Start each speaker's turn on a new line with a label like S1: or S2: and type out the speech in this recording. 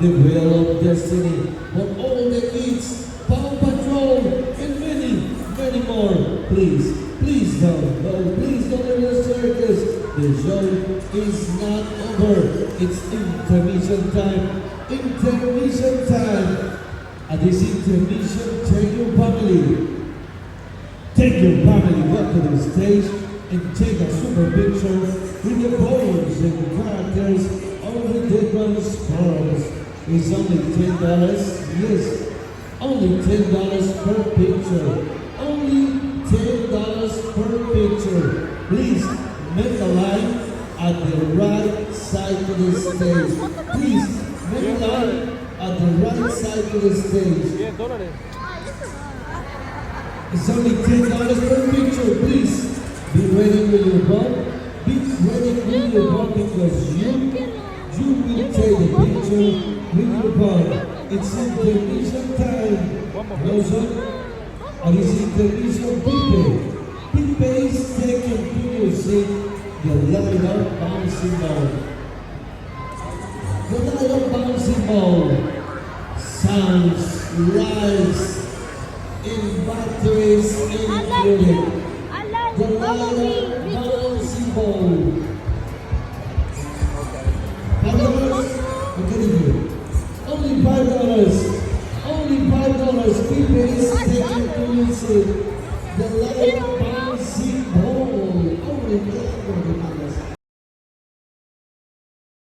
S1: The Wheel of Destiny, for all the kids, Paw Patrol, and many, many more. Please, please don't go. Please don't leave the circus. The show is not over. It's intermission time. Intermission time. At this intermission, take your family. Take your family up to the stage and take a super picture with the players and the characters of the different sports. It's only $10. Yes, only $10 per picture. Only $10 per picture. Please make a line at the right side of the stage. Please make a line at the right side of the stage. It's only $10 per picture. Please be ready with your ball. Be ready with your ball because you will take the picture with your ball. It's intermission time. Also, and it's intermission Pipe. Pipe is taking to your seat the light up bouncing ball. The light up bouncing ball sounds, lights, in batteries included. The light up bouncing ball. $5? I'm getting you. Only $5. Only $5. People is taking to use it. The light